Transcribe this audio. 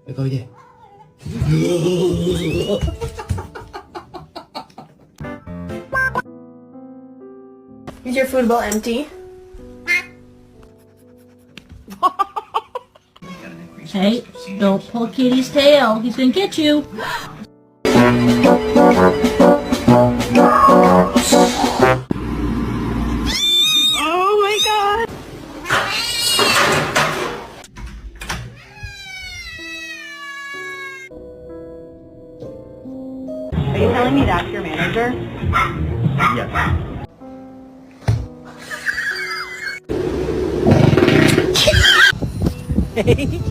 Ikaw, Ye. Is your food bowl empty? Hey, don't pull Kitty's tail. He's gonna get you. Oh my god! Are you telling me that's your manager? Yes. Hey!